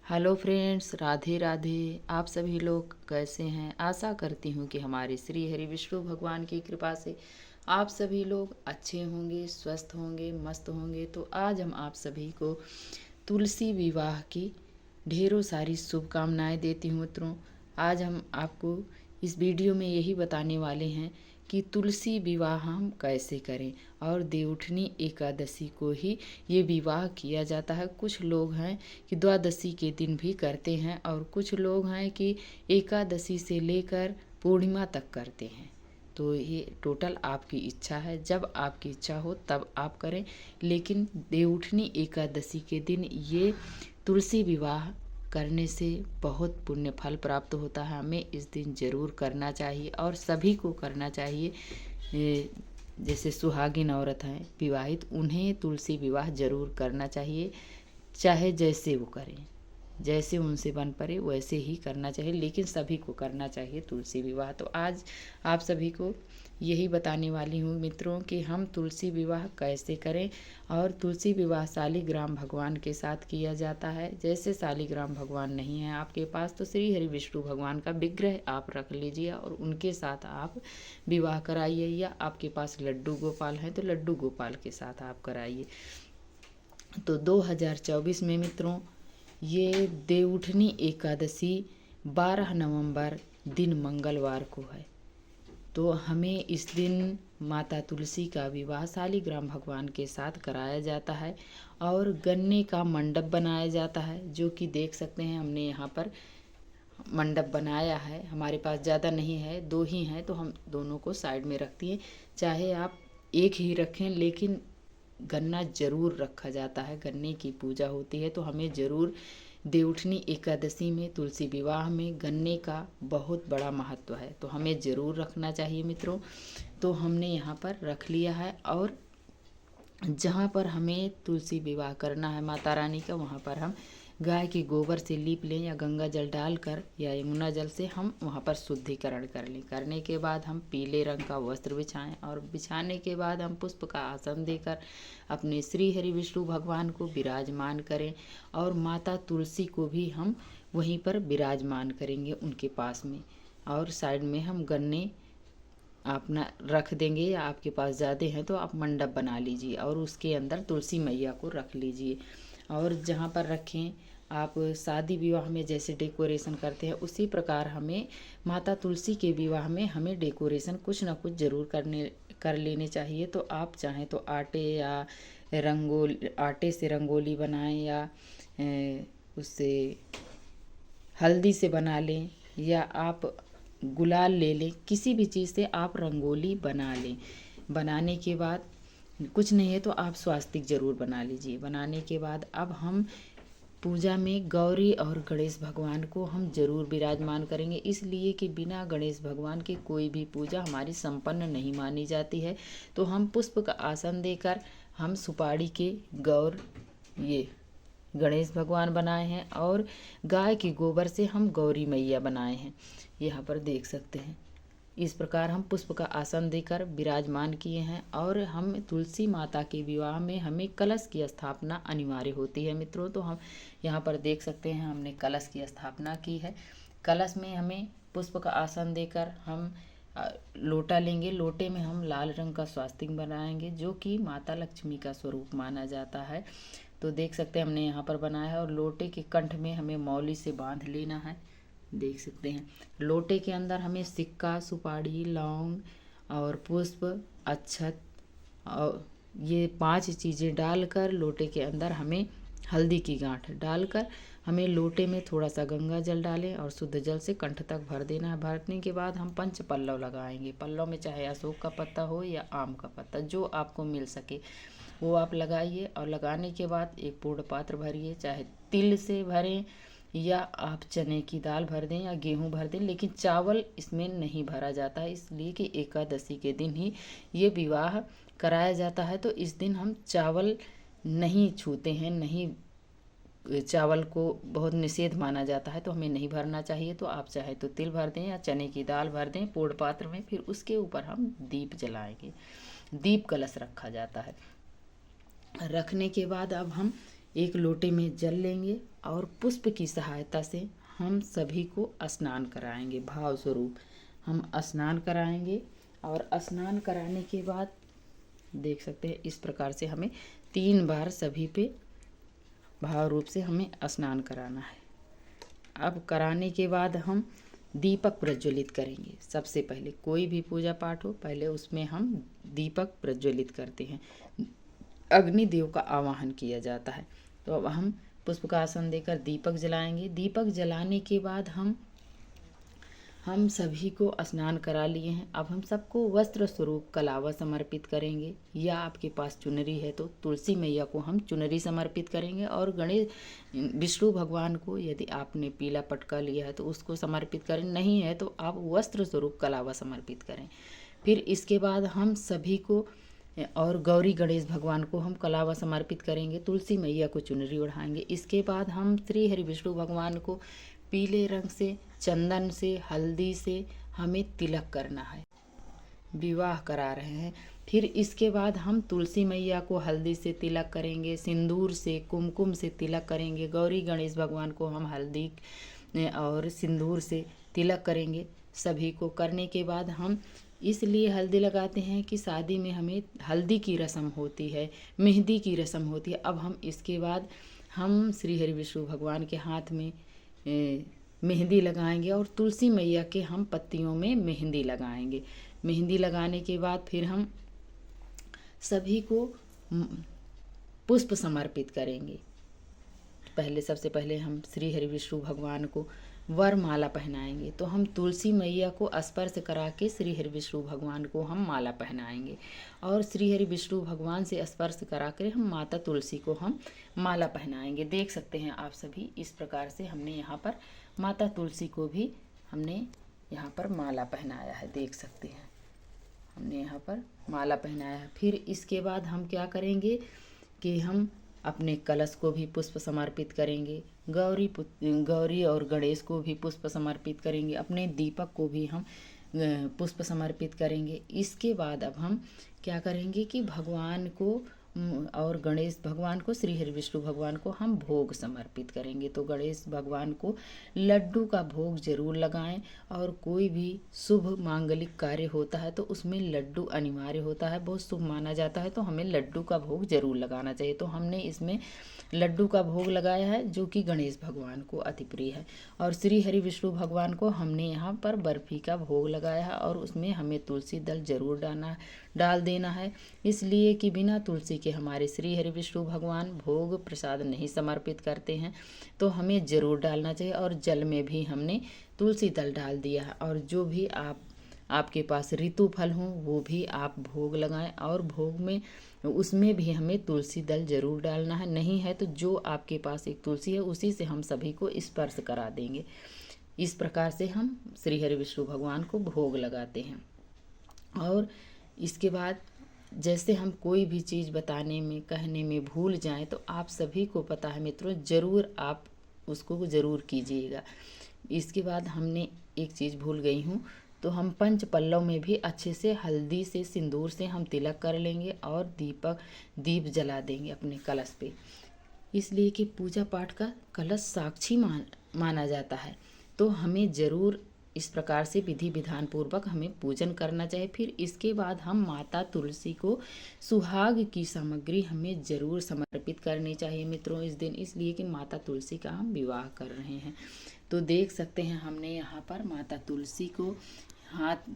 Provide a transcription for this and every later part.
Hello friends, Radhe Radhe. आप सभी लोग कैसे हैं? आशा करती हूँ कि हमारे श्री हरि विष्णु भगवान की कृपा से आप सभी लोग अच्छे होंगे, स्वस्थ होंगे, मस्त होंगे। तो आज हम आप सभी को तुलसी विवाह की ढेरों सारी शुभकामनाएं देती हूँ मित्रों। आज हम आपको इस वीडियो में यही बताने वाले हैं कि तुलसी विवाह हम कैसे करें। और देवउठनी एकादशी को ही ये विवाह किया जाता है। कुछ लोग हैं कि द्वादशी के दिन भी करते हैं और कुछ लोग हैं कि एकादशी से लेकर पूर्णिमा तक करते हैं। तो ये टोटल आपकी इच्छा है, जब आपकी इच्छा हो तब आप करें। लेकिन देवउठनी एकादशी के दिन ये तुलसी विवाह करने से बहुत पुण्य फल प्राप्त होता है। हमें इस दिन ज़रूर करना चाहिए और सभी को करना चाहिए। जैसे सुहागिन औरत हैं, विवाहित, उन्हें तुलसी विवाह ज़रूर करना चाहिए। चाहे जैसे वो करें, जैसे उनसे बन पड़े वैसे ही करना चाहिए, लेकिन सभी को करना चाहिए तुलसी विवाह। तो आज आप सभी को यही बताने वाली हूँ मित्रों कि हम तुलसी विवाह कैसे करें। और तुलसी विवाह शालिग्राम भगवान के साथ किया जाता है। जैसे शालिग्राम भगवान नहीं है आपके पास तो श्री हरि विष्णु भगवान का विग्रह आप रख लीजिए और उनके साथ आप विवाह कराइए। या आपके पास लड्डू गोपाल हैं तो लड्डू गोपाल के साथ आप कराइए। तो 2024 में मित्रों ये देवउठनी एकादशी 12 नवंबर दिन मंगलवार को है। तो हमें इस दिन माता तुलसी का विवाह शालिग्राम भगवान के साथ कराया जाता है और गन्ने का मंडप बनाया जाता है, जो कि देख सकते हैं हमने यहाँ पर मंडप बनाया है। हमारे पास ज़्यादा नहीं है, 2 ही हैं तो हम दोनों को साइड में रखती हैं। चाहे आप एक ही रखें, लेकिन गन्ना जरूर रखा जाता है। गन्ने की पूजा होती है तो हमें ज़रूर देवउठनी एकादशी में तुलसी विवाह में गन्ने का बहुत बड़ा महत्व है, तो हमें ज़रूर रखना चाहिए मित्रों। तो हमने यहाँ पर रख लिया है और जहाँ पर हमें तुलसी विवाह करना है माता रानी का, वहाँ पर हम गाय के गोबर से लीप लें या गंगा जल डालकर या यमुना जल से हम वहाँ पर शुद्धिकरण कर लें। करने के बाद हम पीले रंग का वस्त्र बिछाएं और बिछाने के बाद हम पुष्प का आसन देकर अपने श्री हरि विष्णु भगवान को विराजमान करें। और माता तुलसी को भी हम वहीं पर विराजमान करेंगे उनके पास में। और साइड में हम गन्ने अपना रख देंगे, या आपके पास ज़्यादा हैं तो आप मंडप बना लीजिए और उसके अंदर तुलसी मैया को रख लीजिए। और जहाँ पर रखें आप शादी विवाह में जैसे डेकोरेशन करते हैं उसी प्रकार हमें माता तुलसी के विवाह में हमें डेकोरेशन कुछ ना कुछ ज़रूर कर लेने चाहिए। तो आप चाहें तो आटे से रंगोली बनाएं या उससे हल्दी से बना लें, या आप गुलाल ले लें, किसी भी चीज़ से आप रंगोली बना लें। बनाने के बाद कुछ नहीं है तो आप स्वास्तिक ज़रूर बना लीजिए। बनाने के बाद अब हम पूजा में गौरी और गणेश भगवान को हम जरूर विराजमान करेंगे, इसलिए कि बिना गणेश भगवान के कोई भी पूजा हमारी संपन्न नहीं मानी जाती है। तो हम पुष्प का आसन देकर हम सुपारी के गौर ये गणेश भगवान बनाए हैं और गाय के गोबर से हम गौरी मैया बनाए हैं, यहाँ पर देख सकते हैं। इस प्रकार हम पुष्प का आसन देकर विराजमान किए हैं। और हम तुलसी माता के विवाह में हमें कलश की स्थापना अनिवार्य होती है मित्रों। तो हम यहाँ पर देख सकते हैं हमने कलश की स्थापना की है। कलश में हमें पुष्प का आसन देकर हम लोटा लेंगे। लोटे में हम लाल रंग का स्वास्तिक बनाएंगे, जो कि माता लक्ष्मी का स्वरूप माना जाता है। तो देख सकते हैं हमने यहाँ पर बनाया है और लोटे के कंठ में हमें मौली से बांध लेना है। देख सकते हैं लोटे के अंदर हमें सिक्का, सुपारी, लौंग और पुष्प, अक्षत और ये 5 चीज़ें डालकर लोटे के अंदर हमें हल्दी की गांठ डालकर हमें लोटे में थोड़ा सा गंगा जल डालें और शुद्ध जल से कंठ तक भर देना है। भरने के बाद हम 5 पल्लव लगाएंगे। पल्लव में चाहे अशोक का पत्ता हो या आम का पत्ता, जो आपको मिल सके वो आप लगाइए। और लगाने के बाद एक पूर्ण पात्र भरिए, चाहे तिल से भरें या आप चने की दाल भर दें या गेहूं भर दें, लेकिन चावल इसमें नहीं भरा जाता है, इसलिए कि एकादशी के दिन ही ये विवाह कराया जाता है। तो इस दिन हम चावल नहीं छूते हैं, नहीं, चावल को बहुत निषेध माना जाता है तो हमें नहीं भरना चाहिए। तो आप चाहे तो तिल भर दें या चने की दाल भर दें पूर्ण पात्र में। फिर उसके ऊपर हम दीप जलाएंगे। दीप कलश रखा जाता है। रखने के बाद अब हम एक लोटे में जल लेंगे और पुष्प की सहायता से हम सभी को स्नान कराएंगे। भाव स्वरूप हम स्नान कराएंगे और स्नान कराने के बाद देख सकते हैं इस प्रकार से हमें 3 बार सभी पे भाव रूप से हमें स्नान कराना है। अब कराने के बाद हम दीपक प्रज्वलित करेंगे। सबसे पहले कोई भी पूजा पाठ हो, पहले उसमें हम दीपक प्रज्वलित करते हैं, अग्निदेव का आवाहन किया जाता है। तो अब हम पुष्प का आसन देकर दीपक जलाएंगे। दीपक जलाने के बाद हम सभी को स्नान करा लिए हैं। अब हम सबको वस्त्र स्वरूप कलावा समर्पित करेंगे, या आपके पास चुनरी है तो तुलसी मैया को हम चुनरी समर्पित करेंगे, और गणेश विष्णु भगवान को यदि आपने पीला पटका लिया है तो उसको समर्पित करें, नहीं है तो आप वस्त्र स्वरूप कलावा समर्पित करें। फिर इसके बाद हम सभी को और गौरी गणेश भगवान को हम कलावा समर्पित करेंगे, तुलसी मैया को चुनरी ओढ़ाएंगे। इसके बाद हम श्री हरि विष्णु भगवान को पीले रंग से, चंदन से, हल्दी से हमें तिलक करना है, विवाह करा रहे हैं। फिर इसके बाद हम तुलसी मैया को हल्दी से तिलक करेंगे, सिंदूर से, कुमकुम से तिलक करेंगे। गौरी गणेश भगवान को हम हल्दी और सिंदूर से तिलक करेंगे। सभी को करने के बाद हम इसलिए हल्दी लगाते हैं कि शादी में हमें हल्दी की रस्म होती है, मेहंदी की रस्म होती है। अब हम इसके बाद हम श्री हरि विष्णु भगवान के हाथ में मेहंदी लगाएंगे और तुलसी मैया के हम पत्तियों में मेहंदी लगाएंगे। मेहंदी लगाने के बाद फिर हम सभी को पुष्प समर्पित करेंगे। सबसे पहले हम श्री हरि विष्णु भगवान को वरमाला पहनाएंगे। तो हम तुलसी मैया को स्पर्श करा के श्री हरि विष्णु भगवान को हम माला पहनाएंगे, और श्री हरि विष्णु भगवान से स्पर्श करा कर हम माता तुलसी को हम माला पहनाएंगे। देख सकते हैं आप सभी इस प्रकार से हमने यहाँ पर माता तुलसी को भी हमने यहाँ पर माला पहनाया है। देख सकते हैं हमने यहाँ पर माला पहनाया है। फिर इसके बाद हम क्या करेंगे कि हम अपने कलश को भी पुष्प समर्पित करेंगे, गौरी और गणेश को भी पुष्प समर्पित करेंगे, अपने दीपक को भी हम पुष्प समर्पित करेंगे। इसके बाद अब हम क्या करेंगे कि भगवान को और गणेश भगवान को, श्री हरि विष्णु भगवान को हम भोग समर्पित करेंगे। तो गणेश भगवान को लड्डू का भोग जरूर लगाएं, और कोई भी शुभ मांगलिक कार्य होता है तो उसमें लड्डू अनिवार्य होता है, बहुत शुभ माना जाता है, तो हमें लड्डू का भोग जरूर लगाना चाहिए। तो हमने इसमें लड्डू का भोग लगाया है जो कि गणेश भगवान को अति प्रिय है, और श्री हरि विष्णु भगवान को हमने यहाँ पर बर्फी का भोग लगाया है, और उसमें हमें तुलसी दल जरूर डाल देना है, इसलिए कि बिना तुलसी के हमारे श्री हरि विष्णु भगवान भोग प्रसाद नहीं समर्पित करते हैं। तो हमें जरूर डालना चाहिए, और जल में भी हमने तुलसी दल डाल दिया है। और जो भी आपके पास ऋतु फल हो वो भी आप भोग लगाएं, और भोग में उसमें भी हमें तुलसी दल जरूर डालना है, नहीं है तो जो आपके पास एक तुलसी है उसी से हम सभी को स्पर्श करा देंगे। इस प्रकार से हम श्री हरि विष्णु भगवान को भोग लगाते हैं। और इसके बाद जैसे हम कोई भी चीज़ बताने में, कहने में भूल जाएं तो आप सभी को पता है मित्रों, ज़रूर आप उसको ज़रूर कीजिएगा। इसके बाद हमने एक चीज़ भूल गई हूँ, तो हम पंच पल्लव में भी अच्छे से हल्दी से, सिंदूर से हम तिलक कर लेंगे और दीप जला देंगे अपने कलश पे, इसलिए कि पूजा पाठ का कलश साक्षी माना जाता है। तो हमें ज़रूर इस प्रकार से विधि विधान पूर्वक हमें पूजन करना चाहिए। फिर इसके बाद हम माता तुलसी को सुहाग की सामग्री हमें ज़रूर समर्पित करनी चाहिए मित्रों इस दिन, इसलिए कि माता तुलसी का हम विवाह कर रहे हैं। तो देख सकते हैं हमने यहाँ पर माता तुलसी को हाथ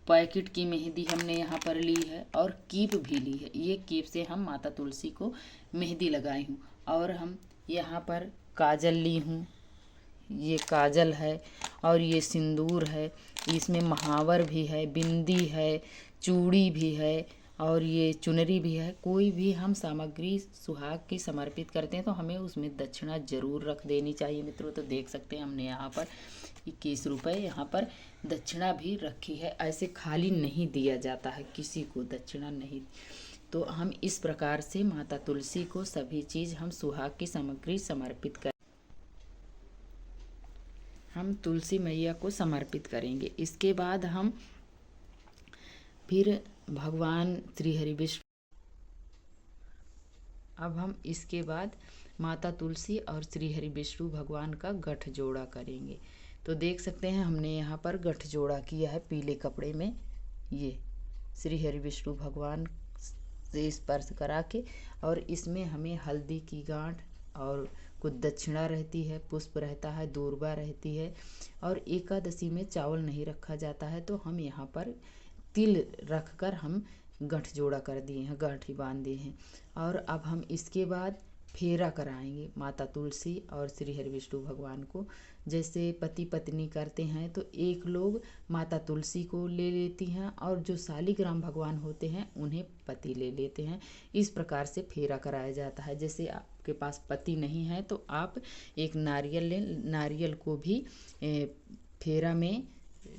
पैकेट की मेहंदी हमने यहाँ पर ली है, और कीप भी ली है। ये कीप से हम माता तुलसी को मेहंदी लगाई हूँ, और हम यहाँ पर काजल ली हूँ, ये काजल है, और ये सिंदूर है, इसमें महावर भी है, बिंदी है, चूड़ी भी है, और ये चुनरी भी है। कोई भी हम सामग्री सुहाग की समर्पित करते हैं तो हमें उसमें दक्षिणा जरूर रख देनी चाहिए मित्रों। तो देख सकते हैं हमने यहाँ पर 21 रुपये यहाँ पर दक्षिणा भी रखी है। ऐसे खाली नहीं दिया जाता है, किसी को दक्षिणा नहीं। तो हम इस प्रकार से माता तुलसी को सभी चीज़ हम सुहाग की सामग्री समर्पित कर हम तुलसी मैया को समर्पित करेंगे। इसके बाद हम फिर भगवान श्री हरि विष्णु अब हम इसके बाद माता तुलसी और श्री हरि विष्णु भगवान का गठ जोड़ा करेंगे। तो देख सकते हैं हमने यहाँ पर गठ जोड़ा किया है पीले कपड़े में। ये श्री हरि विष्णु भगवान से स्पर्श करा के, और इसमें हमें हल्दी की गांठ और कुछ दक्षिणा रहती है, पुष्प रहता है, दूर्वा रहती है, और एकादशी में चावल नहीं रखा जाता है। तो हम यहाँ पर तिल रख कर हम गठ जोड़ा कर दिए हैं, गांठी बांध दिए हैं। और अब हम इसके बाद फेरा कराएंगे माता तुलसी और श्री हरि विष्णु भगवान को। जैसे पति पत्नी करते हैं तो एक लोग माता तुलसी को ले लेती हैं, और जो शालिग्राम भगवान होते हैं उन्हें पति ले लेते हैं। इस प्रकार से फेरा कराया जाता है। जैसे आपके पास पति नहीं है तो आप एक नारियल लें, नारियल को भी फेरा में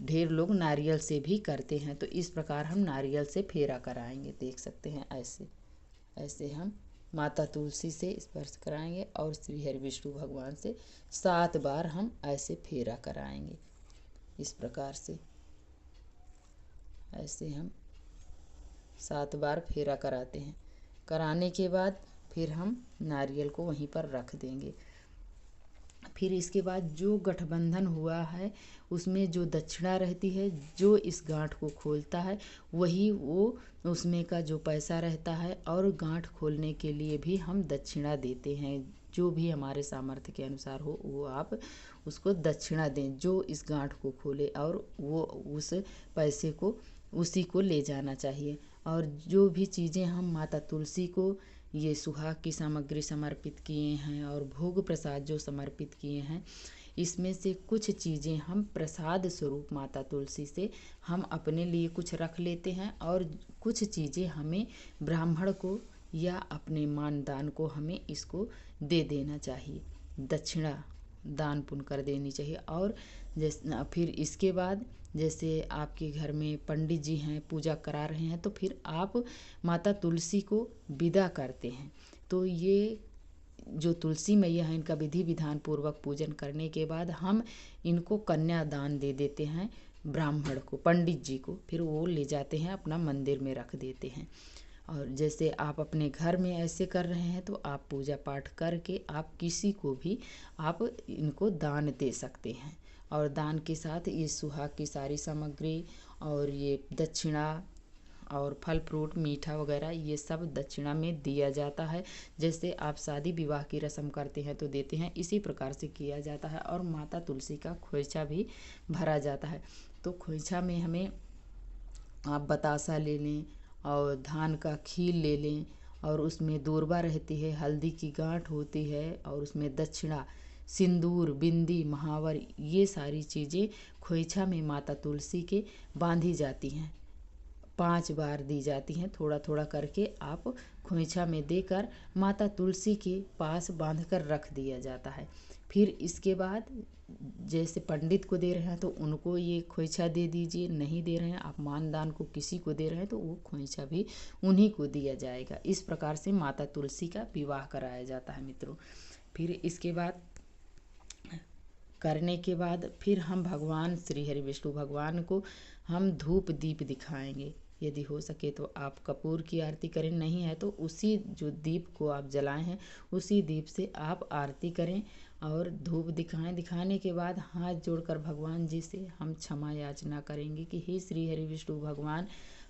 ढेर लोग नारियल से भी करते हैं। तो इस प्रकार हम नारियल से फेरा कराएंगे। देख सकते हैं ऐसे ऐसे हम माता तुलसी से स्पर्श कराएंगे और श्री हरि विष्णु भगवान से 7 बार हम ऐसे फेरा कराएंगे। इस प्रकार से ऐसे हम 7 बार फेरा कराते हैं। कराने के बाद फिर हम नारियल को वहीं पर रख देंगे। फिर इसके बाद जो गठबंधन हुआ है उसमें जो दक्षिणा रहती है, जो इस गांठ को खोलता है वही वो उसमें का जो पैसा रहता है, और गांठ खोलने के लिए भी हम दक्षिणा देते हैं। जो भी हमारे सामर्थ्य के अनुसार हो वो आप उसको दक्षिणा दें, जो इस गांठ को खोले, और वो उस पैसे को उसी को ले जाना चाहिए। और जो भी चीज़ें हम माता तुलसी को ये सुहाग की सामग्री समर्पित किए हैं और भोग प्रसाद जो समर्पित किए हैं, इसमें से कुछ चीज़ें हम प्रसाद स्वरूप माता तुलसी से हम अपने लिए कुछ रख लेते हैं, और कुछ चीज़ें हमें ब्राह्मण को या अपने मानदान को हमें इसको दे देना चाहिए, दक्षिणा दान पुण्य कर देनी चाहिए। और जैसे फिर इसके बाद जैसे आपके घर में पंडित जी हैं पूजा करा रहे हैं, तो फिर आप माता तुलसी को विदा करते हैं। तो ये जो तुलसी मैया है इनका विधि विधान पूर्वक पूजन करने के बाद हम इनको कन्यादान दे देते हैं ब्राह्मण को, पंडित जी को। फिर वो ले जाते हैं अपना मंदिर में रख देते हैं। और जैसे आप अपने घर में ऐसे कर रहे हैं तो आप पूजा पाठ करके आप किसी को भी आप इनको दान दे सकते हैं। और दान के साथ ये सुहाग की सारी सामग्री और ये दक्षिणा और फल फ्रूट मीठा वगैरह ये सब दक्षिणा में दिया जाता है। जैसे आप शादी विवाह की रस्म करते हैं तो देते हैं, इसी प्रकार से किया जाता है। और माता तुलसी का खोइछा भी भरा जाता है। तो खोइछा में हमें आप बतासा ले लें और धान का खील ले लें, और उसमें दूर्वा रहती है, हल्दी की गांठ होती है, और उसमें दक्षिणा, सिंदूर, बिंदी, महावर, ये सारी चीज़ें खोइछा में माता तुलसी के बांधी जाती हैं। 5 बार दी जाती हैं, थोड़ा थोड़ा करके आप खोइछा में देकर माता तुलसी के पास बांध कर रख दिया जाता है। फिर इसके बाद जैसे पंडित को दे रहे हैं तो उनको ये खोइछा दे दीजिए, नहीं दे रहे हैं आप मानदान को किसी को दे रहे हैं तो वो खोइछा भी उन्हीं को दिया जाएगा। इस प्रकार से माता तुलसी का विवाह कराया जाता है मित्रों। फिर इसके बाद करने के बाद फिर हम भगवान श्री हरि विष्णु भगवान को हम धूप दीप दिखाएंगे। यदि हो सके तो आप कपूर की आरती करें, नहीं है तो उसी जो दीप को आप जलाए हैं उसी दीप से आप आरती करें और धूप दिखाएं। दिखाने के बाद हाथ जोड़कर भगवान जी से हम क्षमा याचना करेंगे कि हे श्री हरि विष्णु भगवान,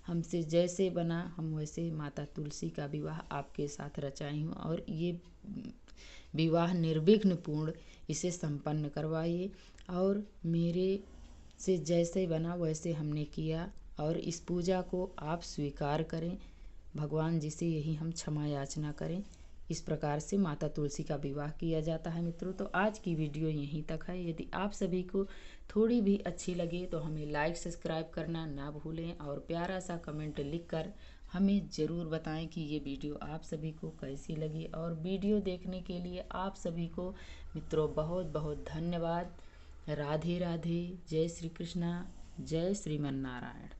हमसे जैसे बना हम वैसे माता तुलसी का विवाह आपके साथ रचाई हूँ, और ये विवाह निर्विघ्न पूर्ण इसे संपन्न करवाइए। और मेरे से जैसे बना वैसे हमने किया, और इस पूजा को आप स्वीकार करें। भगवान जी से यही हम क्षमा याचना करें। इस प्रकार से माता तुलसी का विवाह किया जाता है मित्रों। तो आज की वीडियो यहीं तक है। यदि आप सभी को थोड़ी भी अच्छी लगे तो हमें लाइक सब्सक्राइब करना ना भूलें, और प्यारा सा कमेंट लिखकर हमें ज़रूर बताएं कि ये वीडियो आप सभी को कैसी लगी। और वीडियो देखने के लिए आप सभी को मित्रों बहुत बहुत धन्यवाद। राधे राधे। जय श्री कृष्णा, जय श्रीमन नारायण।